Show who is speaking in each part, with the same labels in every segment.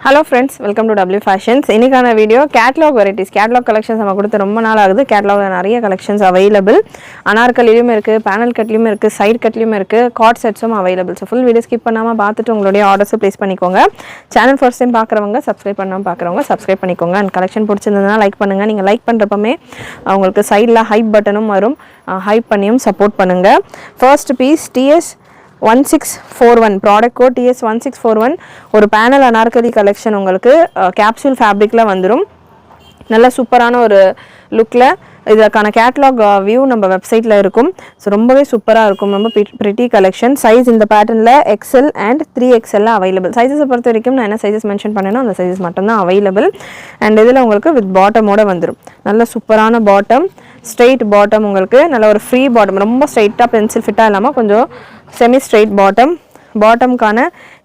Speaker 1: Hello friends, welcome to W Fashions. இன்னைக்கான video catalogue varieties catalogue collections நம்ம கொடுத்து ரொம்ப நாள் ஆகுது. கேட்டலாக்ல நிறைய கலெக்ஷன்ஸ் அவைலபிள். அனார்கலியும் இருக்கு, பேனல் கட்லயும் இருக்கு, சைடு கட்லயும் இருக்கு, கார்ட் செட்ஸும் available. So full video skip பண்ணாம பார்த்துட்டு உங்களுடைய ஆர்டர்ஸ் ப்ளேஸ் பண்ணிக்கோங்க. சேனல் ஃபர்ஸ்ட் டைம் பார்க்குறவங்க சப்ஸ்கிரைப் பண்ணாமல் பார்க்குறவங்க சப்ஸ்கிரைப் பண்ணிக்கோங்க. அண்ட் கலெக்ஷன் பிடிச்சிருந்ததுனா லைக் பண்ணுங்க. நீங்கள் லைக் பண்ணுறப்பமே உங்களுக்கு சைடில் ஹைப் பட்டனும் வரும், ஹைப் பண்ணியும் சப்போர்ட் பண்ணுங்க. First piece TS 1641 product code TS 1641 ஒரு பேனல் அனார்கலி கலெக்ஷன் உங்களுக்கு கேப்சூல் ஃபேப்ரிக்கில் வந்துடும். நல்ல சூப்பரான ஒரு லுக்கில் இதற்கான கேட்லாக் வியூ நம்ம வெப்சைட்டில் இருக்கும். ஸோ ரொம்பவே சூப்பராக இருக்கும், ரொம்ப ப்ரிட்டி கலெக்ஷன். சைஸ் இந்த பேட்டர்னில் XL அண்ட் 3XL அவைலபிள். சைஸஸை பொறுத்த வரைக்கும் நான் என்ன சைஸஸ் மென்ஷன் பண்ணேனோ அந்த சைஸஸ் மட்டும்தான் அவைலபிள். அண்ட் இதில் உங்களுக்கு வித் பாட்டமோடு வந்துடும். நல்ல சூப்பரான பாட்டம், ஸ்ட்ரெயிட் பாட்டம், உங்களுக்கு நல்ல ஒரு ஃப்ரீ பாட்டம், ரொம்ப ஸ்ட்ரெயிட்டாக பென்சில் ஃபிட்டாக இல்லாமல் கொஞ்சம் செமி ஸ்ட்ரெயிட் பாட்டம். பாட்டம்கான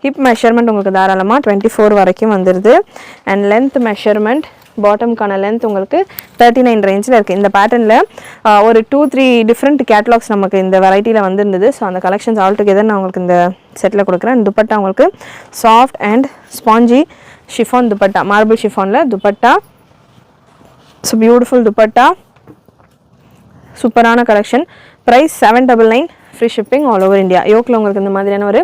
Speaker 1: ஹிப் மெஷர்மெண்ட் உங்களுக்கு தாராளமாக 24 வரைக்கும் வந்துடுது. அண்ட் லென்த் மெஷர்மெண்ட், பாட்டம்கான லென்த் உங்களுக்கு 39 ரேஞ்சில் இருக்குது. இந்த பேட்டர்னில் ஒரு 2-3 டிஃப்ரெண்ட் கேட்லாக்ஸ் நமக்கு இந்த வெரைட்டியில் வந்துருந்தது. ஸோ அந்த கலெக்ஷன்ஸ் ஆல் டுகெதர் நான் உங்களுக்கு இந்த செட்டில் கொடுக்குறேன். துப்பட்டா உங்களுக்கு soft and spongy chiffon dupatta, marble ஷிஃபானில் துப்பட்டா. ஸோ பியூட்டிஃபுல் துப்பட்டா, சூப்பரான collection. Price 799, free shipping all over India. யோக்கில் உங்களுக்கு இந்த மாதிரியான ஒரு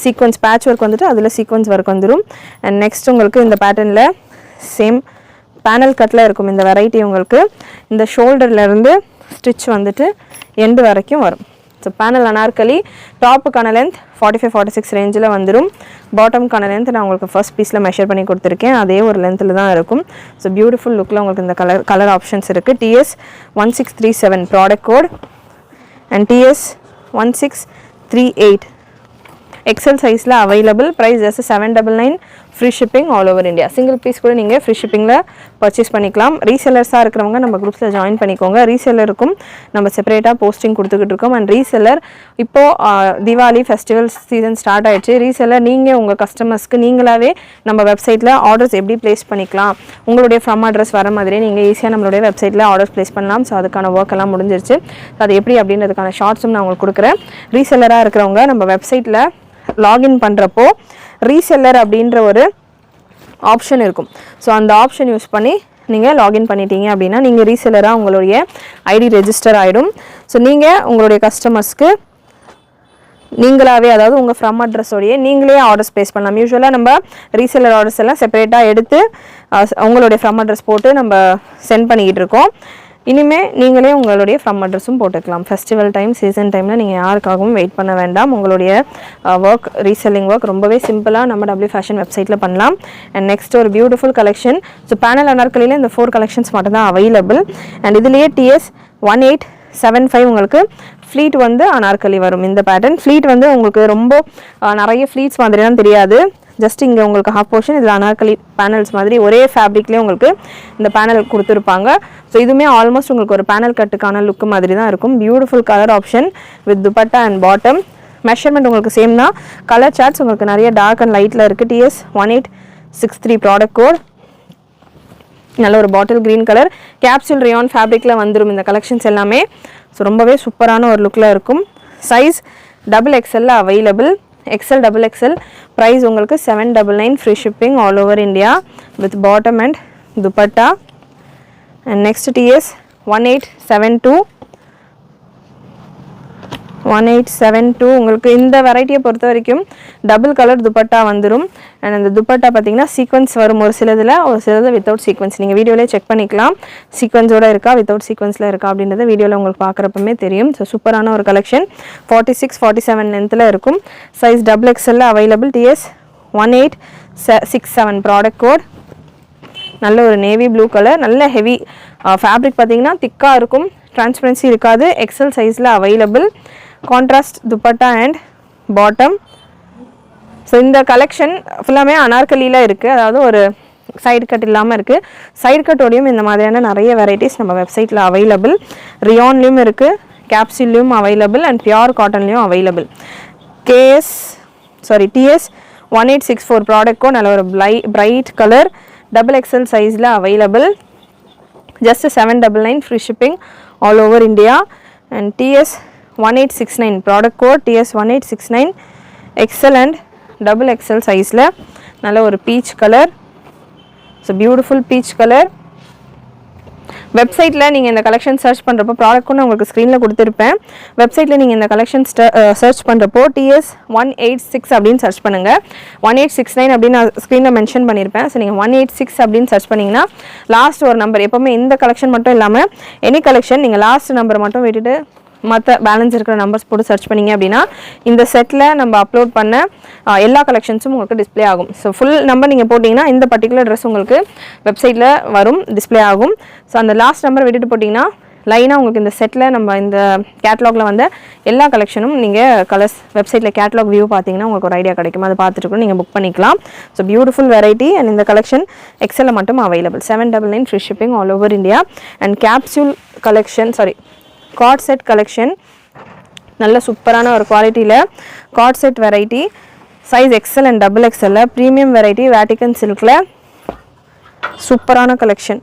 Speaker 1: சீக்வன்ஸ் பேட்ச் ஒர்க் வந்துட்டு அதில் சீக்வன்ஸ் ஒர்க் வந்துடும். அண்ட் நெக்ஸ்ட் உங்களுக்கு இந்த பேட்டர்னில் சேம் பேனல் கட்டில் இருக்கும் இந்த வெரைட்டி. உங்களுக்கு இந்த ஷோல்டர்லேருந்து ஸ்டிச் வந்துட்டு எண்டு வரைக்கும் வரும். So panel anarkali. டாப்புக்கான லென்த் 45-46 ரேஞ்சில் வந்துடும். பாட்டம்கான லென்த் நான் உங்களுக்கு ஃபர்ஸ்ட் பீஸில் மெஷர் பண்ணி கொடுத்துருக்கேன், அதே ஒரு லென்த்தில் தான் இருக்கும். ஸோ பியூட்டிஃபுல் லுக்கில் உங்களுக்கு இந்த கலர் ஆப்ஷன்ஸ் இருக்குது. TS 1637 product code and TS 1638 XL சைஸில் available. Price just 799, free shipping all over India. Single piece கூட நீங்கள் ஃப்ரீ ஷிப்பிங்கில் பர்ச்சேஸ் பண்ணிக்கலாம். ரீசெல்லர்ஸாக இருக்கிறவங்க நம்ம குரூப்ஸில் ஜாயின் பண்ணிக்கோங்க. ரீசெல்லருக்கும் நம்ம செப்பரேட்டாக போஸ்டிங் கொடுத்துக்கிட்டு இருக்கோம். அண்ட் ரீசெல்லர் இப்போது தீபாவளி ஃபெஸ்டிவல் சீசன் ஸ்டார்ட் ஆகிடுச்சு. ரீசெல்லர் நீங்கள் உங்கள் கஸ்டமர்ஸ்க்கு நீங்களாகவே நம்ம வெப்சைட்டில் ஆர்டர்ஸ் எப்படி ப்ளேஸ் பண்ணிக்கலாம், உங்களுடைய ஃப்ரம் அட்ரஸ் வர மாதிரி நீங்கள் ஈஸியாக நம்மளுடைய வெப்சைட்டில் ஆர்டர்ஸ் ப்ளேஸ் பண்ணலாம். ஸோ அதுக்கான ஒர்க் எல்லாம் முடிஞ்சிருச்சு. அது எப்படி அப்படின்றதுக்கான ஷார்ட்ஸும் நான் உங்களுக்கு கொடுக்குறேன். ரீசெல்லராக இருக்கிறவங்க நம்ம வெப்சைட்டில் லாகின் பண்ணுறப்போ ரீசெல்லர் அப்படின்ற ஒரு ஆப்ஷன் இருக்கும். ஸோ அந்த ஆப்ஷன் யூஸ் பண்ணி நீங்கள் லாகின் பண்ணிட்டீங்க அப்படின்னா நீங்கள் ரீசெல்லராக உங்களுடைய ஐடி ரெஜிஸ்டர் ஆகிடும். ஸோ நீங்கள் உங்களுடைய கஸ்டமர்ஸ்க்கு நீங்களாகவே, அதாவது உங்கள் ஃப்ரம் அட்ரஸோடையே நீங்களே ஆர்டர்ஸ் ப்ளேஸ் பண்ணலாம். யூஸ்வலாக நம்ம ரீசெல்லர் ஆர்டர்ஸ் எல்லாம் செப்பரேட்டாக எடுத்து உங்களுடைய ஃப்ரம் அட்ரஸ் போட்டு நம்ம சென்ட் பண்ணிக்கிட்டு இருக்கோம். இனிமேல் நீங்களே உங்களுடைய ஃப்ரம் அட்ரஸும் போட்டுக்கலாம். ஃபெஸ்டிவல் டைம், சீசன் டைமில் நீங்கள் யாருக்காகவும் வெயிட் பண்ண வேண்டாம். உங்களுடைய ஒர்க், ரீசெல்லிங் ஒர்க் ரொம்பவே சிம்பிளாக நம்ம W ஃபேஷன் வெப்சைட்டில் பண்ணலாம். அண்ட் நெக்ஸ்ட் ஒரு பியூட்டிஃபுல் கலெக்ஷன். ஸோ பேனல் அனார்கலியில் இந்த 4 கலெக்ஷன்ஸ் மட்டும் தான் அவைலபிள். அண்ட் இதுலேயே TS 1875 உங்களுக்கு ஃப்ளீட் வந்து அனார்கலி வரும். இந்த பேட்டர்ன் ஃப்ளீட் வந்து உங்களுக்கு ரொம்ப நிறைய ஃப்ளீட்ஸ் மாதிரி தான் தெரியாது. ஜஸ்ட் இங்கே உங்களுக்கு ஹாஃப் போர்ஷன், இதில் அனார்கலி பேனல்ஸ் மாதிரி ஒரே ஃபேப்ரிக்லேயே உங்களுக்கு இந்த பேனல் கொடுத்துருப்பாங்க. ஸோ இதுவுமே ஆல்மோஸ்ட் உங்களுக்கு ஒரு பேனல் கட்டுக்கான லுக்கு மாதிரி தான் இருக்கும். Beautiful colour option with dupatta and bottom. Measurement உங்களுக்கு சேம் தான். கலர் சார்ட்ஸ் உங்களுக்கு நிறைய டார்க் அண்ட் லைட்டில் இருக்குது. TS 1863 product code. நல்ல ஒரு bottle green colour capsule rayon ஃபேப்ரிக்கில் வந்துடும் இந்த கலெக்ஷன்ஸ் எல்லாமே. ஸோ ரொம்பவே சூப்பரான ஒரு லுக்கில் இருக்கும். Size XXL available. XL XXL. Price உங்களுக்கு 799, free shipping all over India with bottom and dupatta. And next TS 1872 உங்களுக்கு இந்த வெரைட்டியை பொறுத்த வரைக்கும் டபுள் கலர் துப்பட்டா வந்துடும். அண்ட் அந்த துப்பட்டா பார்த்தீங்கன்னா சீக்வன்ஸ் வரும் ஒரு சிலதில், ஒரு சிலது வித்தவுட் சீக்வன்ஸ். நீங்கள் வீடியோலேயே செக் பண்ணிக்கலாம் சீக்வன்ஸோடு இருக்கா வித்தவுட் சீக்வன்ஸில் இருக்கா அப்படின்றத வீடியோவில் உங்களுக்கு பார்க்குறப்பமே தெரியும். ஸோ சூப்பரான ஒரு கலெக்ஷன். 46-47 லென்த்தில் இருக்கும். Size XXL available. TS 1867 product code. நல்ல ஒரு நேவி ப்ளூ கலர், நல்ல ஹெவி ஃபேப்ரிக் பார்த்தீங்கன்னா திக்காக இருக்கும், டிரான்ஸ்பரன்சி இருக்காது. XL சைஸில் available. Contrast dupatta and bottom. So இந்த கலெக்ஷன் ஃபுல்லாமே அனார்கலியில் இருக்குது, அதாவது ஒரு சைடு கட் இல்லாமல் இருக்குது. சைடு கட்டோடையும் இந்த மாதிரியான நிறைய வெரைட்டிஸ் நம்ம வெப்சைட்டில் அவைலபிள். ரியான்லேயும் இருக்குது, கேப்சூல்லையும் அவைலபிள் அண்ட் பியூர் காட்டன்லேயும் அவைலபிள். TS 1864 product code. நல்ல ஒரு பிரைட் கலர், XXL சைஸில் available. Just 799, free shipping all over India. And TS 1869 product code. TS 1869 XL and XXL சைஸில் நல்ல ஒரு peach colour. So beautiful peach colour. வெப்சைட்டில் நீங்கள் இந்த கலெக்ஷன் சர்ச் பண்ணுறப்போ ப்ராடக்ட் நான் உங்களுக்கு ஸ்க்ரீனில் கொடுத்துருப்பேன். வெப்சைட்டில் நீங்கள் இந்த கலெக்ஷன் சர்ச் பண்ணுறப்போ TS186 அப்படின்னு சர்ச் பண்ணுங்கள். 1869 அப்படின்னு நான் ஸ்க்ரீனில் மென்ஷன் பண்ணியிருப்பேன். ஸோ நீங்கள் 186 அப்படின்னு சர்ச் பண்ணிங்கன்னா லாஸ்ட் ஒரு நம்பர், எப்போவுமே இந்த கலெக்ஷன் மட்டும் இல்லாமல் எனி கலெக்ஷன் நீங்கள் லாஸ்ட் நம்பரை மட்டும் விட்டுட்டு மற்ற பேலன்ஸ் இருக்கிற நம்பர்ஸ் போட்டு சர்ச் பண்ணிங்க அப்படின்னா இந்த செட்டில் நம்ம அப்லோட் பண்ண எல்லா கலெக்ஷன்ஸும் உங்களுக்கு டிஸ்பிளே ஆகும். ஸோ ஃபுல் நம்பர் நீங்கள் போட்டிங்கன்னா இந்த பர்டிகுலர் ட்ரெஸ் உங்களுக்கு வெப்சைட்டில் வரும், டிஸ்பிளே ஆகும். ஸோ அந்த லாஸ்ட் நம்பர் விட்டுட்டு போட்டிங்கன்னா லைனாக உங்களுக்கு இந்த செட்டில் நம்ம இந்த கேட்லாகில் வந்த எல்லா கலெக்ஷனும் நீங்கள் கலர்ஸ் வெப்சைட்டில் கேட்லாக் வியூ பார்த்தீங்கன்னா உங்களுக்கு ஒரு ஐடியா கிடைக்கும். அதை பார்த்துட்டு கூட நீங்கள் புக் பண்ணிக்கலாம். So beautiful variety. அண்ட் இந்த கலெக்ஷன் எக்ஸலில் மட்டும் available. 799 free shipping all over India. And capsule collection, coord set collection நல்ல சூப்பரான ஒரு குவாலிட்டியில் coord set variety, size XL and XXL premium variety, Vatican சில்கில் சூப்பரான collection.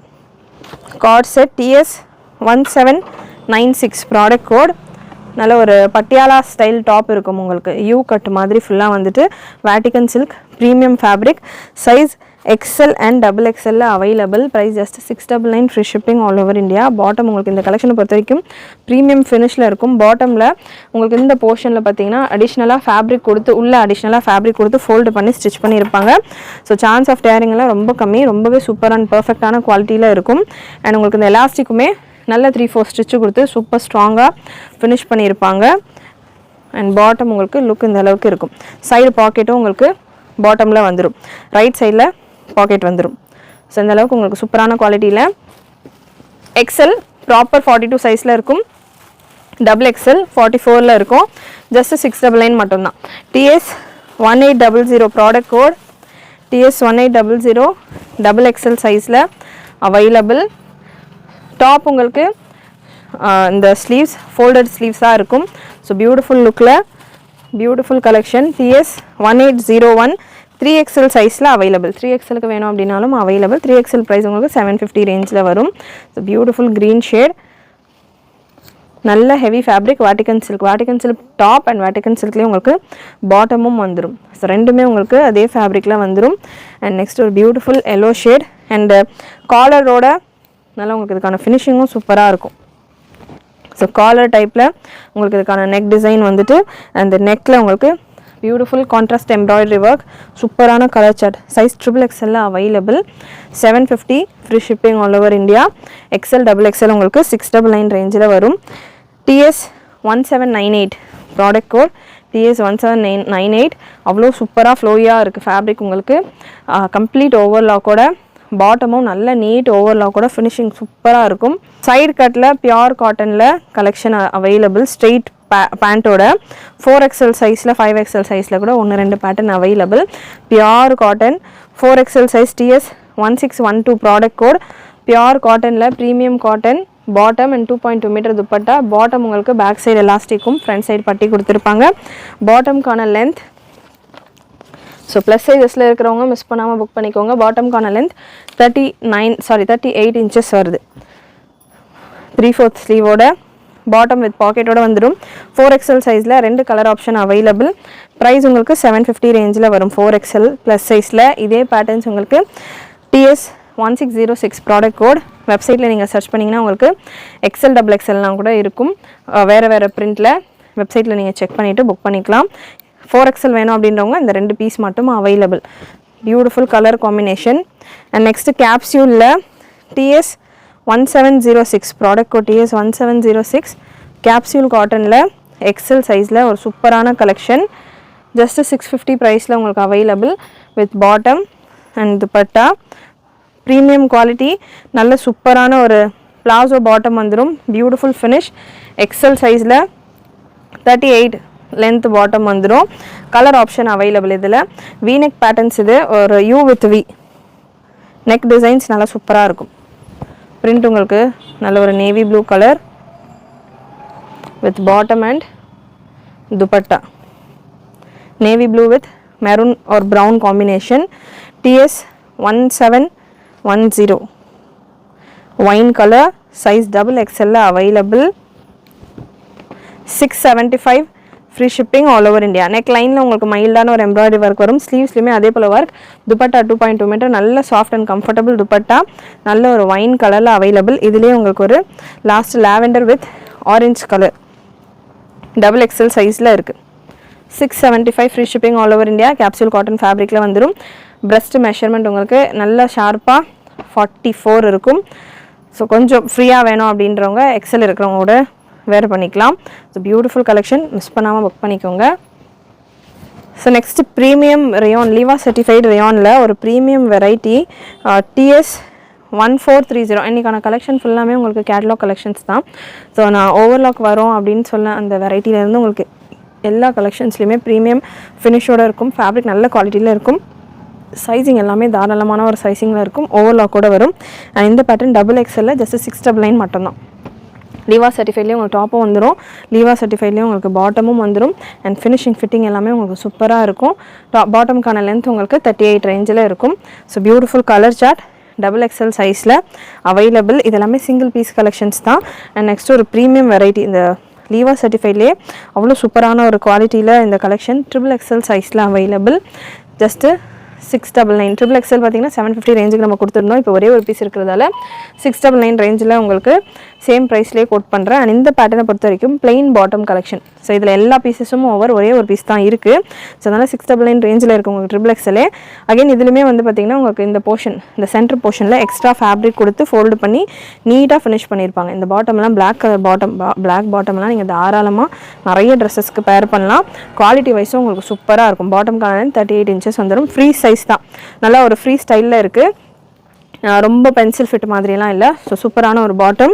Speaker 1: Coord set TS1796 product code. நல்ல ஒரு பட்டியாலா ஸ்டைல் டாப் இருக்கும் உங்களுக்கு, யூ கட் மாதிரி ஃபுல்லாக வந்துட்டு Vatican silk premium fabric, size XL and XXL available. Price just 699 free shipping all over India. Bottom உங்களுக்கு இந்த கலெக்ஷனை பொறுத்த வரைக்கும் ப்ரீமியம் ஃபினிஷில் இருக்கும். பாட்டமில் உங்களுக்கு இந்த போர்ஷனில் பார்த்தீங்கன்னா அடிஷ்னலாக ஃபேப்ரிக் கொடுத்து ஃபோல்டு பண்ணி ஸ்டிச் பண்ணியிருப்பாங்க. ஸோ சான்ஸ் ஆஃப் டேரிங்லாம் ரொம்ப கம்மி, ரொம்பவே சூப்பர் அண்ட் பர்ஃபெக்டான குவாலிட்டியில் இருக்கும். அண்ட் உங்களுக்கு இந்த எலாஸ்டிக்குமே நல்ல 3-4 ஸ்டிச்சு கொடுத்து சூப்பர் ஸ்ட்ராங்காக ஃபினிஷ் பண்ணியிருப்பாங்க. அண்ட் பாட்டம் உங்களுக்கு லுக் இந்த அளவுக்கு இருக்கும். சைடு பாக்கெட்டும் உங்களுக்கு பாட்டமில் வந்துடும், ரைட் சைடில் பாக்கெட் வந்துடும். ஸோ இந்த அளவுக்கு உங்களுக்கு சூப்பரான குவாலிட்டியில் XL ப்ராப்பர் 42 சைஸில் இருக்கும், XXL 44ல் இருக்கும். ஜஸ்ட் 699 மட்டும்தான். TS1800 product code, TS1800 XXL சைஸில் அவைலபிள். டாப் உங்களுக்கு இந்த ஸ்லீவ்ஸ் ஃபோல்டட் ஸ்லீவ்ஸாக இருக்கும். ஸோ பியூட்டிஃபுல் லுக்கில் பியூட்டிஃபுல் கலெக்ஷன். TS1801 3XL சைஸில் அவைலபிள். 3XLக்கு வேணும் அப்படின்னாலும் அவைலபிள். 3XL ப்ரைஸ் உங்களுக்கு 750 ரேஞ்சில் வரும். ஸோ பியூட்டிஃபுல் க்ரீன் ஷேட், நல்ல heavy fabric, Vatican silk top and Vatican சில்க்லேயே உங்களுக்கு பாட்டமும் வந்துடும். ஸோ ரெண்டுமே உங்களுக்கு அதே ஃபேப்ரிக்கில் வந்துடும். அண்ட் நெக்ஸ்ட் ஒரு பியூட்டிஃபுல் எல்லோ ஷேட் அண்டு காலரோட நல்லா உங்களுக்கு இதுக்கான ஃபினிஷிங்கும் சூப்பராக இருக்கும். ஸோ காலர் டைப்பில் உங்களுக்கு இதுக்கான நெக் டிசைன் வந்துட்டு அந்த நெக்கில் உங்களுக்கு பியூட்டிஃபுல் கான்ட்ராஸ்ட் எம்ப்ராய்டரி ஒர்க், சூப்பரான colour chart. Size XXL available. 750 free shipping all over India. XL XXL உங்களுக்கு 699 ரேஞ்சில் வரும். TS1798 product code, TS1798. அவ்வளோ சூப்பராக ஃப்ளோயாக இருக்குது ஃபேப்ரிக் உங்களுக்கு. கம்ப்ளீட் ஓவர்லாக்கோட, பாட்டமும் நல்ல நீட் ஓவர்லாக்கோட ஃபினிஷிங் சூப்பராக இருக்கும். சைடு கட்டில் பியோர் காட்டனில் கலெக்ஷன் அவைலபிள். ஸ்ட்ரெயிட் பேண்ட்டோட 4XL சைஸில் 5XL சைஸில் கூட 1-2 pattern available. Pure cotton 4XL size. TS1612 product code. Pure காட்டனில் premium cotton, bottom and 2.2 metre dupatta. Bottom உங்களுக்கு பேக் சைடு எலாஸ்டிக்கும் ஃப்ரண்ட் சைடு பட்டி கொடுத்துருப்பாங்க. பாட்டம்கான லென்த், ஸோ ப்ளஸ் சைஸஸில் இருக்கிறவங்க மிஸ் பண்ணாமல் புக் பண்ணிக்கோங்க. பாட்டம்கான லென்த் 38 இன்ச்சஸ் வருது. 3/4 ஸ்லீவோட, பாட்டம் வித் பாக்கெட்டோட வந்துடும். 4XL சைஸில் 2 கலர் ஆப்ஷன் அவைலபிள். ப்ரைஸ் உங்களுக்கு 750 ரேஞ்சில் வரும். 4XL ப்ளஸ் சைஸில் இதே பேட்டர்ன்ஸ் உங்களுக்கு TS1606 ப்ராடக்ட் கோட். வெப்சைட்டில் நீங்கள் சர்ச் பண்ணிங்கன்னா உங்களுக்கு XL XXLலாம் கூட இருக்கும், வேறு பிரிண்டில். வெப்சைட்டில் நீங்கள் செக் பண்ணிவிட்டு புக் பண்ணிக்கலாம். 4XL வேணும் அப்படின்றவங்க இந்த 2 பீஸ் மட்டும் available. Beautiful colour combination. And next கேப்சியூலில் TS1706 product code, TS1706 capsule காட்டனில் XL சைஸில் ஒரு சூப்பரான கலெக்ஷன். ஜஸ்ட் 650 ப்ரைஸில் உங்களுக்கு available with bottom and dupatta. Premium quality, நல்ல சூப்பரான ஒரு பிளாசோ பாட்டம் வந்துடும். Beautiful finish. XL சைஸில் 38 லென்த் பாட்டம் வந்துடும். Colour option available. இதில் வீநெக் பேட்டர்ன்ஸ், இது ஒரு U with V neck designs நல்லா சூப்பராக இருக்கும். பிரிண்ட் உங்களுக்கு நல்ல ஒரு navy blue colour with bottom and dupatta. Navy blue with maroon or brown combination. TS1710 wine colour, size XXL available. 675 free shipping all over India. Neck line உங்களுக்கு மைல்டான ஒரு embroidery work வரும். ஸ்லீவ்ஸ்லையுமே அதே போல் ஒர்க். துப்பட்டா 2.2 மீட்டர், நல்ல சாஃப்ட் அண்ட் கம்ஃபர்டபுள் துப்பட்டா, நல்ல ஒரு ஒயின் கலரில் அவைலபிள். இதுலேயே உங்களுக்கு ஒரு last lavender with orange colour double XL சைஸில் இருக்குது. 675 free shipping all over India. Capsule cotton ஃபேப்ரிக்கில் வந்துடும். பிரஸ்ட் மெஷர்மெண்ட் உங்களுக்கு நல்லா ஷார்ப்பாக 44 இருக்கும். ஸோ கொஞ்சம் ஃப்ரீயாக வேணும் அப்படின்றவங்க எக்ஸல் இருக்கிறவங்களோட வேர் பண்ணிக்கலாம். ஸோ பியூட்டிஃபுல் கலெக்ஷன், மிஸ் பண்ணாமல் புக் பண்ணிக்கோங்க. ஸோ நெக்ஸ்ட் ப்ரீமியம் ரேயான், லீவா சர்டிஃபைடு ரேயானில் ஒரு ப்ரீமியம் வெரைட்டி TS 1430. இன்றைக்கான கலெக்ஷன் ஃபுல்லாமே உங்களுக்கு கேட்லாக் கலெக்ஷன்ஸ் தான். ஸோ நான் ஓவர்லாக் வரும் அப்படின்னு சொன்ன அந்த வெரைட்டியிலேருந்து உங்களுக்கு எல்லா கலெக்ஷன்ஸ்லையுமே ப்ரீமியம் ஃபினிஷோடு இருக்கும். ஃபேப்ரிக் நல்ல குவாலிட்டியில் இருக்கும். சைஸிங் எல்லாமே தாராளமான ஒரு சைஸிங்கில் இருக்கும். ஓவர்லாக்கோடு வரும். அண்ட் இந்த பேட்டர்ன் டபுள் எக்ஸலில் ஜஸ்ட் 699 மட்டும்தான். லீவா சர்டிஃபைட்லேயும் உங்களுக்கு டாப்பும் வந்துடும், லீவா சர்டிஃபைட்லேயும் உங்களுக்கு பாட்டமும் வந்துடும். அண்ட் ஃபினிஷிங் ஃபிட்டிங் எல்லாமே உங்களுக்கு சூப்பராக இருக்கும். பாட்டமுக்கான லென்த் உங்களுக்கு 38 ரேஞ்சில் இருக்கும். So beautiful colour chart, double XL சைஸில் அவைலபிள். இதெல்லாமே சிங்கிள் பீஸ் கலெக்ஷன்ஸ் தான். அண்ட் நெக்ஸ்ட் ஒரு ப்ரீமியம் வெரைட்டி, இந்த லீவா சர்டிஃபைட்லேயே அவ்வளோ சூப்பரான ஒரு குவாலிட்டியில் இந்த கலெக்ஷன் ட்ரிபிள் எக்ஸல் சைஸில் அவைலபிள். ஜஸ்ட்டு 699. ட்ரிபிள் எக்ஸல் பார்த்தீங்கன்னா 750 ரேஞ்சுக்கு நம்ம கொடுத்துருந்தோம். இப்போ ஒரே ஒரு பீஸ் இருக்கிறதால 699 ரேஞ்சில் உங்களுக்கு சேம் ப்ரைஸ்லேயே கோட் பண்ணுறேன். அண்ட் இந்த பேட்டர்னை பொறுத்த வரைக்கும் பிளெயின் பாட்டம் கலெக்ஷன். ஸோ இதில் எல்லா பீசஸும் ஒரே ஒரு பீஸ் தான் இருக்குது. ஸோ அதனால் 699 ரேஞ்சில் இருக்குது உங்களுக்கு ட்ரிபிள் எக்ஸலே. அகைன் இதுலையுமே வந்து பார்த்திங்கன்னா உங்களுக்கு இந்த போர்ஷன், இந்த சென்டர் போர்ஷனில் எக்ஸ்ட்ரா ஃபேப்ரிக் கொடுத்து ஃபோல்டு பண்ணி நீட்டாக ஃபினிஷ் பண்ணியிருப்பாங்க. இந்த பாட்டம்லாம் பிளாக் கலர் பாட்டம், பிளாக் பாட்டம்லாம் நீங்கள் தாராளமாக நிறைய ட்ரெஸ்ஸஸ்க்கு பேர் பண்ணலாம். குவாலிட்டி வைஸும் உங்களுக்கு சூப்பராக இருக்கும். பாட்டம்கான 38 இன்ச்சஸ் வந்துடும். ஃப்ரீ சைஸ் தான், நல்லா ஒரு ஃப்ரீ ஸ்டைலில் இருக்குது. ரொம்ப பென்சில் ஃபிட் மாதிரிலாம் இல்லை. ஸோ சூப்பரான ஒரு பாட்டம்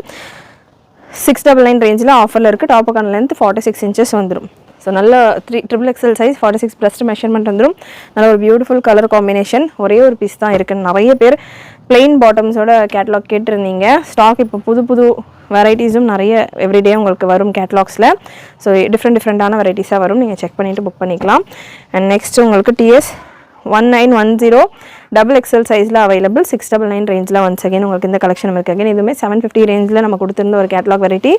Speaker 1: 699 ரேஞ்சில் ஆஃபரில் இருக்குது. டாப்புக்கான லென்த் 46 இன்ச்சஸ் வந்துடும். ஸோ நல்ல triple XL size 46 plus measurement வந்துடும். நல்ல ஒரு பியூட்டிஃபுல் கலர் காம்பினேஷன். ஒரே ஒரு பீஸ் தான் இருக்குது. நிறைய பேர் பிளெயின் பாட்டம்ஸோட கேட்லாக் கேட்டிருந்தீங்க. ஸ்டாக் இப்போ புது வெரைட்டிஸும் நிறைய எவ்ரிடே உங்களுக்கு வரும் கேட்லாக்ஸில். ஸோ டிஃப்ரெண்ட்டான வெரைட்டிஸாக வரும். நீங்கள் செக் பண்ணிவிட்டு புக் பண்ணிக்கலாம். அண்ட் நெக்ஸ்ட் உங்களுக்கு TS 1910 டபுள் எக்ஸல் சைஸில் அவைலபிள். 699 ரேஞ்சில் ஒன்ஸ் அகைன் உங்களுக்கு இந்த கலெக்ஷன் இருக்குது. அகைன் இதுவுமே 750 ரேஞ்சில் நம்ம கொடுத்துருந்த ஒரு கேட்லாக் வெரைட்டி.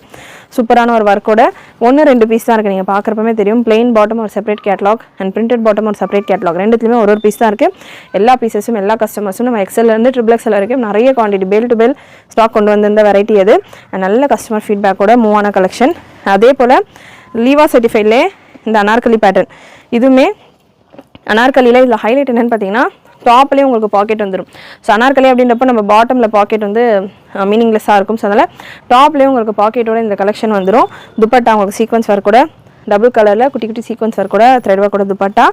Speaker 1: சூப்பரான ஒரு ஒர்க்கோட 1-2 பீஸ் தான் இருக்குது. நீங்கள் பார்க்குறப்பமே தெரியும். பிளெயின் பாட்டம் ஒரு separate catalogue and printed bottom ஒரு செப்பரேட் கேட்லாக். ரெண்டுத்துலையுமே ஒரு பீஸ் தான் இருக்குது. எல்லா பீசஸும் எல்லா கஸ்டமர்ஸும் நம்ம எக்ஸல்லேருந்து ட்ரிபிள் எக்ஸல் வரைக்கும் நிறைய குவான்டிட்டி பேல் டு பேல் ஸ்டாக் கொண்டு வந்திருந்த வெரைட்டி அது. நல்ல கஸ்டமர் ஃபீட்பேக்கோட மூவ் ஆன கலெக்ஷன். அதே போல் லீவா சர்டிஃபைட்லேயே இந்த அனார்கலி பேட்டர்ன், இதுவுமே அனார்கலியில் இதில் ஹைலைட் என்னென்னு பார்த்தீங்கன்னா டாப்லேயும் உங்களுக்கு பாக்கெட் வந்துடும். ஸோ அனார்கலி அப்படின்றப்ப நம்ம பாட்டமில் பாக்கெட் வந்து மீனிங்லெஸ்ஸாக இருக்கும். ஸோ அதனால் டாப்லேயும் உங்களுக்கு பாக்கெட்டோட இந்த கலெக்ஷன் வந்துடும். துப்பட்டா உங்களுக்கு சீக்வன்ஸ் ஒர்க் கூட டபுள் கலரில் குட்டி சீக்வன்ஸ் ஒர்க் கூட த்ரெட் ஒர்க் கூட துப்பட்டா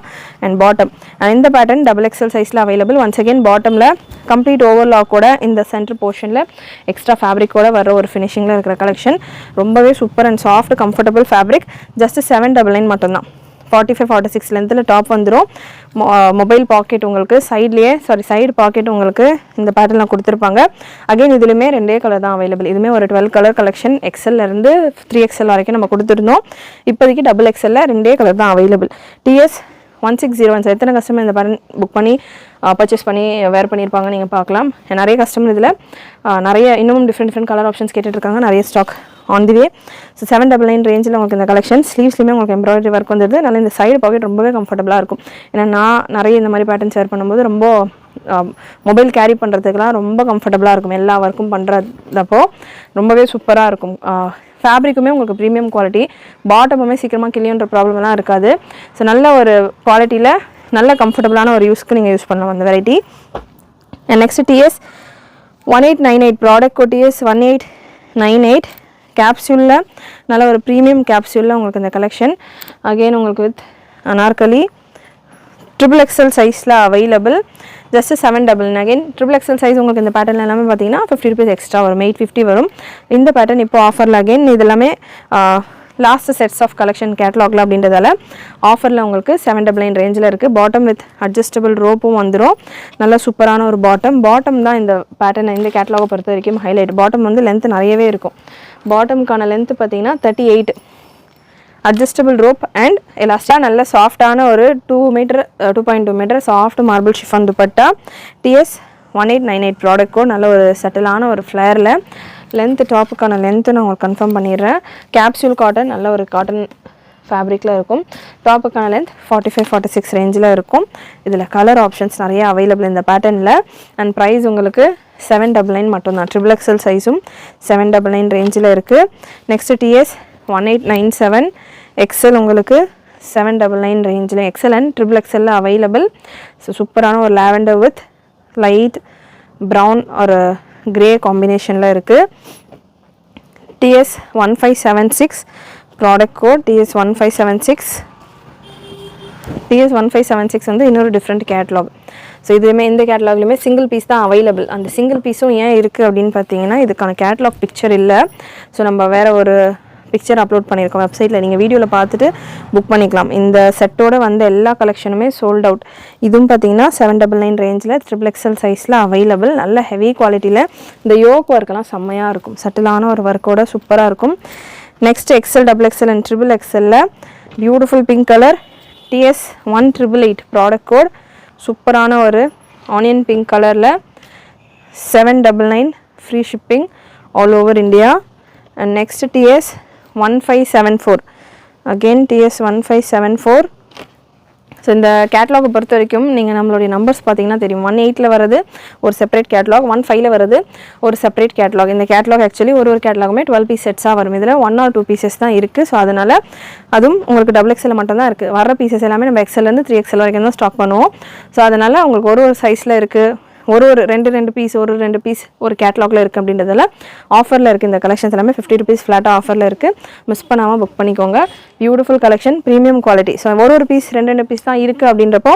Speaker 1: அண்ட் பாட்டம். அண்ட் இந்த பேட்டர்ன் டபுள் எக்ஸல் சைஸில் அவைலபிள். ஒன்ஸ் அகேன் பாட்டமில் கம்ப்ளீட் ஓவர்லாக்கோட இந்த சென்டர் போர்ஷனில் எக்ஸ்ட்ரா ஃபேப்ரிக்கோட வர ஒரு ஃபினிஷிங்கில் இருக்கிற கலெக்ஷன். ரொம்பவே super and soft comfortable fabric. Just 799 மட்டும்தான். 45-46 லென்த்தில் டாப் வந்துடும். மொபைல் பாக்கெட் உங்களுக்கு சைடு பாக்கெட் உங்களுக்கு இந்த பேட்டர்னில் கொடுத்துருப்பாங்க. அகைன் இதுலையுமே 2 கலர் தான் அவைலபிள். இதுவுமே ஒரு 12 கலர் கலெக்ஷன். எக்ஸல்லேருந்து 3XL வரைக்கும் நம்ம கொடுத்துருந்தோம். இப்போதைக்கு டபுள் எக்ஸலில் 2 கலர் தான் அவைலபிள். TS 1601. எத்தனை கஸ்டமர் இந்த பேட்டர்ன் புக் பண்ணி பர்ச்சேஸ் பண்ணி வேர் பண்ணியிருப்பாங்க நீங்கள் பார்க்கலாம். நிறைய கஸ்டமர் இதில் நிறைய இன்னமும் டிஃப்ரெண்ட் கலர் ஆப்ஷன்ஸ் கேட்டுட்ருக்காங்க. நிறைய stock on the way. So 799 ரேஞ்சில் உங்களுக்கு இந்த கலெக்ஷன். ஸ்லீவ்ஸ்லையுமே உங்களுக்கு எம்ப்ராய்டரி ஒர்க் வந்துடுது. அதனால் இந்த சைடு பாக்கெட் ரொம்பவே கம்ஃபர்டபுளாக இருக்கும். ஏன்னா நான் நிறைய இந்த மாதிரி பேட்டர்ன் ஷேர் பண்ணும்போது ரொம்ப மொபைல் கேரி பண்ணுறதுக்கெலாம் ரொம்ப கம்ஃபர்டபுளாக இருக்கும். எல்லா ஒர்க்கும் பண்ணுறதப்போ ரொம்பவே சூப்பராக இருக்கும். ஃபேப்ரிக்குமே உங்களுக்கு ப்ரீமியம் குவாலிட்டி. பாட்டமுமே சீக்கிரமாக கிளியோன்ற ப்ராப்ளம்லாம் இருக்காது. ஸோ நல்ல ஒரு குவாலிட்டியில் நல்ல கம்ஃபர்டபுளான ஒரு யூஸ்க்கு நீங்கள் யூஸ் பண்ணலாம் அந்த variety. And next TS 1898 product code TS 1898 கேப்சூலில் நல்ல ஒரு ப்ரீமியம் கேப்சூலில் உங்களுக்கு இந்த கலெக்ஷன். அகெயின் உங்களுக்கு வித் அனார்கலி ட்ரிபிள் எக்ஸல் சைஸில் available. Just 799. Again triple XL size உங்களுக்கு இந்த பேட்டர்ன் எல்லாமே பார்த்தீங்கன்னா 50 rupees எக்ஸ்ட்ரா வரும். 850 வரும். இந்த பேட்டர்ன் இப்போ ஆஃபரில் அகைன் இது எல்லாமே லாஸ்ட் செட்ஸ் ஆஃப் கலெக்ஷன் கேட்லாக்ல அப்படின்றதால ஆஃபரில் உங்களுக்கு 799 ரேஞ்சில் இருக்குது. பாட்டம் வித் அட்ஜஸ்டபிள் ரோப்பும் வந்துடும். நல்ல சூப்பரான ஒரு பாட்டம் தான் இந்த பேட்டர்னை இந்த கேட்லாகை பொறுத்த வரைக்கும் ஹைலைட். பாட்டம் வந்து லென்த் நிறையவே இருக்கும். பாட்டமுக்கான லென்த்து பார்த்தீங்கன்னா 38. அட்ஜஸ்டபிள் ரோப் அண்ட் எலாஸ்டா. நல்ல சாஃப்டான ஒரு 2.2 metre soft marble chiffon dupatta. TS 1898 product code. நல்ல ஒரு செட்டிலான ஒரு ஃப்ளேரில் லென்த்து டாப்புக்கான லென்த்து நான் உங்களுக்கு கன்ஃபார்ம் பண்ணிடுறேன். கேப்சூல் காட்டன், நல்ல ஒரு காட்டன் ஃபேப்ரிக்கில் இருக்கும். டாப்புக்கான லென்த் 45-46 ரேஞ்சில் இருக்கும். இதில் கலர் ஆப்ஷன்ஸ் நிறைய அவைலபிள் இந்த பேட்டர்னில். அண்ட் ப்ரைஸ் உங்களுக்கு 799 மட்டும்தான். XXL சைஸும் 799 ரேஞ்சில் இருக்குது. நெக்ஸ்ட்டு TS 1897 XL உங்களுக்கு 799 ரேஞ்சில். XL and XXL available. So சூப்பரான ஒரு லாவெண்டர் வித் லைட் ப்ரௌன் ஒரு கிரே காம்பினேஷனில் இருக்குது. TS 1576 product code TS 1576. TS 1576 வந்து இன்னொரு டிஃப்ரெண்ட் கேட்லாக். ஸோ இதுவுமே இந்த கேட்லாக்லையுமே சிங்கிள் பீஸ் தான் அவைலபிள். அந்த சிங்கிள் பீஸும் ஏன் இருக்குது அப்படின்னு பார்த்தீங்கன்னா இதுக்கான கேட்லாக் பிக்சர் இல்லை. ஸோ நம்ம வேறு ஒரு பிக்சர் அப்லோட் பண்ணியிருக்கோம் வெப்சைட்டில். நீங்கள் வீடியோவில் பார்த்துட்டு புக் பண்ணிக்கலாம். இந்த செட்டோட வந்த எல்லா கலெக்ஷனுமே சோல்ட் அவுட். இதுவும் பார்த்தீங்கன்னா 799 ரேஞ்சில் XXL சைஸில் அவைலபிள். நல்ல ஹெவி குவாலிட்டியில் இந்த யோக் ஒர்க்கெல்லாம் செம்மையாக இருக்கும். சட்டிலான ஒரு ஒர்க்கோட சூப்பராக இருக்கும். Next XL XXL and XXL beautiful pink colour TS 1888 product code. சூப்பரான ஒரு ஆனியன் பிங்க் கலரில் 799 free shipping all over India. And next TS 1574 again TS 1574. So இந்த கேட்லாகை பொறுத்த வரைக்கும் நீங்கள் நம்மளுடைய நம்பர்ஸ் பார்த்தீங்கன்னா தெரியும். 18ல் வருது ஒரு செப்பரேட் கேட்லாக், 15ல் வருது ஒரு செப்பரேட் கேட்லாக். இந்த கேட்லாக் ஆக்சுவலி ஒரு கேட்லாகுமே 12 பீஸ் செட்ஸாக வரும். இதில் 1 or 2 பீசஸ் தான் இருக்குது. ஸோ அதனால் அதுவும் உங்களுக்கு XXL மட்டும் தான் இருக்குது. வர பீசஸ் எல்லாமே நம்ம XLலேருந்து 3XL வரைக்கும் தான் ஸ்டாக் பண்ணுவோம். ஸோ அதனால் உங்களுக்கு ஒரு சைஸில் இருக்குது. ஒரு ரெண்டு பீஸ் ஒரு கேட்லாகில் இருக்குது. அப்படின்றதால ஆஃபரில் இருக்குது. இந்த கலெக்ஷன்ஸ் எல்லாமே 50 rupees ஃப்ளாட்டாக ஆஃபரில் இருக்குது. மிஸ் பண்ணாமல் புக் பண்ணிக்கோங்க. Beautiful collection, premium quality. So ஒரு பீஸ் ரெண்டு பீஸ் தான் இருக்குது அப்படின்றப்போ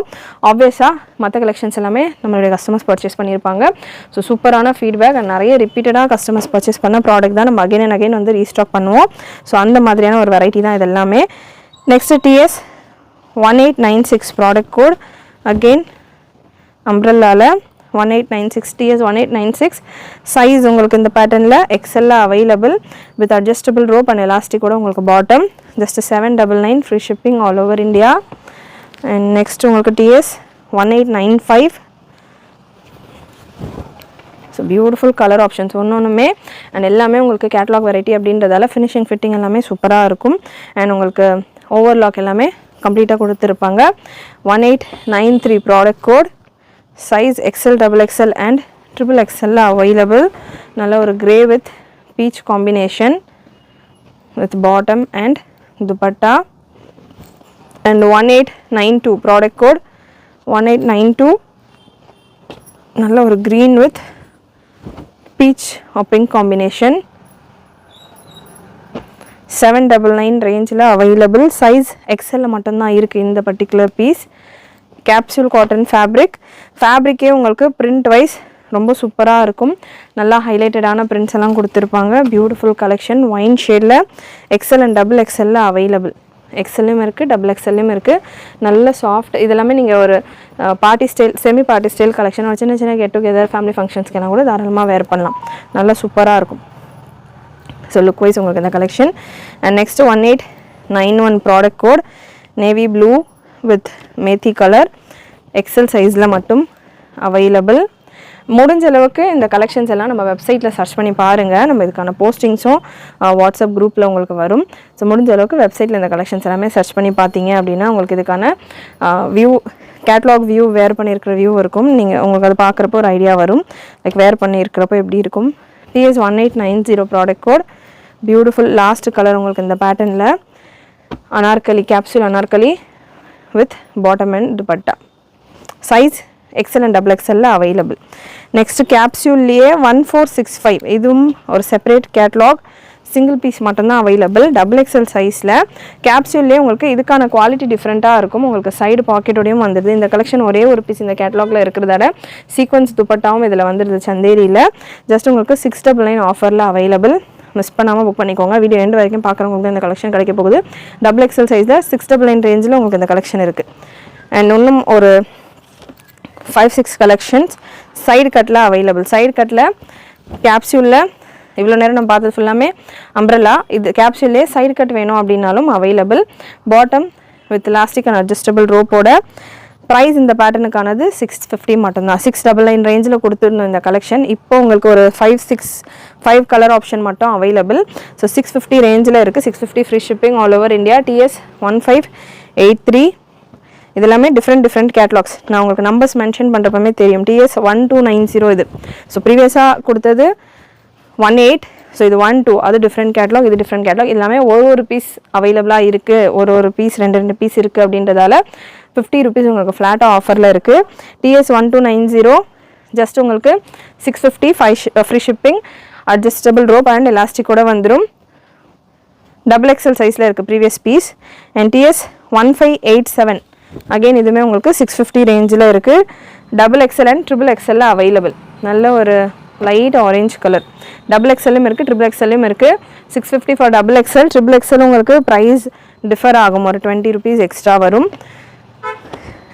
Speaker 1: ஆப்வியஸாக மற்ற கலெக்ஷன்ஸ் எல்லாமே நம்மளுடைய கஸ்டமர்ஸ் பர்ச்சேஸ் பண்ணியிருப்பாங்க. ஸோ சூப்பரான ஃபீட்பேக் அண்ட் நிறைய ரிப்பீட்டடாக கஸ்டமர்ஸ் பர்ச்சேஸ் பண்ண ப்ராடக்ட் தான் நம்ம அகைன் அண்ட் அகைன் வந்து ரீஸ்டாக் பண்ணுவோம். ஸோ அந்த மாதிரியான ஒரு வெரைட்டி தான் இது எல்லாமே. Next TS 1896 product code. Again அம்ப்ரெல்லாவில் 1896 TS 1896 சைஸ் உங்களுக்கு இந்த பேட்டர்னில் XL available with adjustable rope and எலாஸ்டிக்கோட உங்களுக்கு bottom. Just 799 free shipping all over India. And next உங்களுக்கு TS 1895. So beautiful colour options ஒன்றுமே அண்ட் எல்லாமே உங்களுக்கு கேட்லாக் வெரைட்டி அப்படின்றதால ஃபினிஷிங் ஃபிட்டிங் எல்லாமே சூப்பராக இருக்கும். அண்ட் உங்களுக்கு ஓவர்லாக் எல்லாமே கம்ப்ளீட்டாக கொடுத்துருப்பாங்க. 1893 product code. Size XL XXL and XXL available. நல்ல ஒரு grey with peach combination with bottom and dupatta. And 1892 product code. 1892 நல்ல ஒரு green with peach pink combination. 799 ரேஞ்சில் அவைலபிள். சைஸ் XL மட்டும்தான் இருக்குது இந்த பர்டிகுலர் பீஸ். கேப்சூல் காட்டன் ஃபேப்ரிக்கே உங்களுக்கு பிரிண்ட் வைஸ் ரொம்ப சூப்பராக இருக்கும். நல்லா ஹைலைட்டடான பிரிண்ட்ஸ் எல்லாம் கொடுத்துருப்பாங்க. பியூட்டிஃபுல் கலெக்ஷன் ஒயின் ஷேடில் XL அண்ட் XXL அவைலபிள். XLலும் இருக்குது XXLலும் இருக்குது. நல்ல சாஃப்ட். இதெல்லாமே நீங்கள் ஒரு party style semi party style collection ஒரு சின்ன கெட் டுகெதர் ஃபேமிலி ஃபங்க்ஷன்ஸ்க்கெல்லாம் கூட தாராளமாக வேர் பண்ணலாம். நல்லா சூப்பராக இருக்கும். ஸோ லுக் வைஸ் உங்களுக்கு இந்த collection. And next 1891 product code. Navy blue with methi colour. XL சைஸில் மட்டும் அவைலபிள். முடிஞ்ச அளவுக்கு இந்த கலெக்ஷன்ஸ் எல்லாம் நம்ம வெப்சைட்டில் சர்ச் பண்ணி பாருங்கள். நம்ம இதுக்கான போஸ்டிங்ஸும் வாட்ஸ்அப் குரூப்பில் உங்களுக்கு வரும். ஸோ முடிஞ்ச அளவுக்கு வெப்சைட்டில் இந்த கலெக்ஷன்ஸ் எல்லாமே சர்ச் பண்ணி பார்த்தீங்க அப்படின்னா உங்களுக்கு இதுக்கான வியூ கேட்லாக் வியூ வேர் பண்ணியிருக்கிற வியூ இருக்கும். நீங்கள் உங்களுக்கு அதை பார்க்குறப்போ ஒரு ஐடியா வரும். லைக் வேர் பண்ணியிருக்கிறப்போ எப்படி இருக்கும். TS 1890 product code. Beautiful last colour உங்களுக்கு இந்த பேட்டர்னில் anarkali capsule anarkali with bottom and dupatta. Size XL and XXL available. Next கேப்சூல்லையே 1465 இதுவும் ஒரு செப்பரேட் கேட்லாக். சிங்கிள் பீஸ் மட்டும்தான் அவைலபிள். XXL சைஸில் கேப்சூல்லே உங்களுக்கு இதுக்கான குவாலிட்டி டிஃப்ரெண்ட்டாக இருக்கும். உங்களுக்கு சைடு பாக்கெட்டோடையும் வந்துடுது. இந்த கலெக்ஷன் ஒரே ஒரு பீஸ் இந்த கேட்லாகில் இருக்கிறதால சீக்வன்ஸ் துப்பட்டாவும் இதில் வந்துடுது சந்தேரியில். ஜஸ்ட் உங்களுக்கு 699 ஆஃபரில் அவைலபிள். மிஸ் பண்ணாமல் புக் பண்ணிக்கோங்க. வீடியோ எண்டு வரைக்கும் பார்க்குறவங்களுக்கு இந்த கலெக்ஷன் கிடைக்க போகுது. XXL சைஸில் 699 ரேஞ்சில் உங்களுக்கு இந்த கலெக்ஷன் இருக்குது. அண்ட் இன்னும் ஒரு 5-6 கலெக்ஷன்ஸ் சைடு கட்டில் அவைலபிள். சைடு கட்டில் கேப்சூலில் இவ்வளோ நேரம் நம்ம பார்த்தது ஃபுல்லாமே அம்ப்ரெல்லா. இது கேப்சூல்லே சைடு கட் வேணும் அப்படின்னாலும் available. Bottom with elastic and adjustable ரோப்போட ப்ரைஸ் இந்த பேட்டர்னுக்கானது 650 மட்டும்தான். 699 ரேஞ்சில் கொடுத்துருந்தோம் இந்த கலெக்ஷன். இப்போ உங்களுக்கு ஒரு 5 கலர் ஆப்ஷன் மட்டும் அவைலபிள். ஸோ 650 ரேஞ்சில் இருக்குது. 650 free shipping all over India. TS 1583. இது எல்லாமே டிஃப்ரெண்ட் கேட்லாக்ஸ். நான் உங்களுக்கு நம்பர்ஸ் மென்ஷன் பண்ணுறப்பமே தெரியும். TS 1290 இது. ஸோ ப்ரீவியஸாக கொடுத்தது 18. ஸோ இது 12, அது டிஃப்ரெண்ட் கேட்லாக், இது டிஃப்ரெண்ட் கேட்லாக். எல்லாமே ஒரு பீஸ் அவைலபிளாக இருக்குது, ஒரு பீஸ் 2 பீஸ் இருக்குது அப்படின்றதால 50 rupees உங்களுக்கு ஃப்ளாட்டாக ஆஃபரில் இருக்குது. TS 1290 ஜஸ்ட் உங்களுக்கு 650 free shipping, adjustable rope and எலாஸ்டிக்கோட வந்துடும். XXL சைஸில் இருக்குது previous piece. And TS 1587 again இதுவுமே உங்களுக்கு 650 ரேஞ்சில் இருக்குது. XXL and XXL available. நல்ல ஒரு லைட் ஆரஞ்ச் கலர். XXLம் இருக்குது, XXLம் இருக்குது. 650 ஃபார் XXL. XXL உங்களுக்கு ப்ரைஸ் டிஃபர் ஆகும், ஒரு 20 rupees எக்ஸ்ட்ரா வரும்.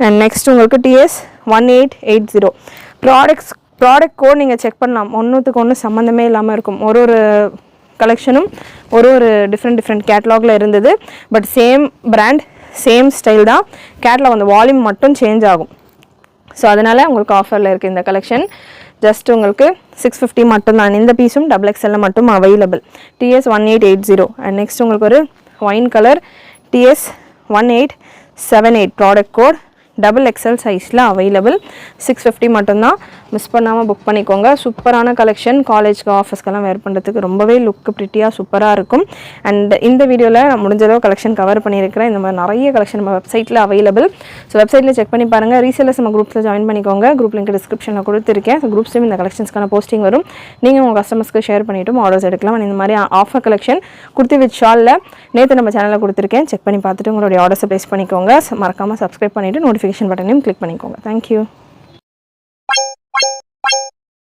Speaker 1: அண்ட் நெக்ஸ்ட் உங்களுக்கு TS 1880 ப்ராடக்ட் கோட் நீங்கள் செக் பண்ணலாம். ஒன்றுத்துக்கு ஒன்று சம்மந்தமே இல்லாமல் இருக்கும். ஒரு கலெக்ஷனும் ஒரு டிஃப்ரெண்ட் கேட்லாகில் இருந்தது. But same brand same style தான். கேட்லாக் அந்த வால்யூம் மட்டும் சேஞ்ச் ஆகும். ஸோ அதனால் உங்களுக்கு ஆஃபரில் இருக்குது இந்த கலெக்ஷன். ஜஸ்ட் உங்களுக்கு 650 மட்டும்தான். இந்த பீஸும் XXL மட்டும் அவைலபிள். TS 1880. அண்ட் நெக்ஸ்ட் உங்களுக்கு ஒரு wine colour TS 1878 product code XXL சைஸில் அவைலபிள். 650 மட்டும்தான். மிஸ் பண்ணாமல் புக் பண்ணிக்கோங்க. சூப்பரான கலெக்ஷன். காலேஜ்க்கு ஆஃபீஸ்க்கெல்லாம் வேர் பண்ணுறதுக்கு ரொம்பவே லுக்கு ப்ரிட்டியாக சூப்பராக இருக்கும். அண்ட் இந்த வீடியோவில் முடிஞ்சளவு கலெக்ஷன் கவர் பண்ணியிருக்கிறேன். இந்த மாதிரி நிறைய கலெக்ஷன் நம்ம வெப்சைட்டில் அவைலபிள். ஸோ வெப்சைட்டில் செக் பண்ணி பாருங்கள். ரீசேலர்ஸ் நம்ம குரூப்ஸில் ஜாயின் பண்ணிக்கோங்க. குரூப் லிங்க் டிஸ்கிரிப்ஷனில் கொடுத்துருக்கேன். ஸோ குரூப்ஸ்லையும் இந்த கலெக்ஷன்ஸ்க்கான போஸ்டிங் வரும். நீங்கள் உங்கள் கஸ்டமர்ஸ்க்கு ஷேர் பண்ணிவிட்டு ஆர்டர்ஸ் எடுக்கலாம். அண்ட் இந்த மாதிரி ஆஃபர் கலெக்ஷன் குர்த்தி வித் ஷாலில் நேற்று நம்ம சேனலில் கொடுத்துருக்கேன். செக் பண்ணி பார்த்துட்டு உங்களுடைய ஆர்டர்ஸை ப்ளேஸ் பண்ணிக்கோங்க. மறக்காமல் சப்ஸ்கிரைப் பண்ணிவிட்டு நோட்டிஃபிகேஷன் பட்டனையும் கிளிக் பண்ணிக்கோங்க. தேங்க்யூ.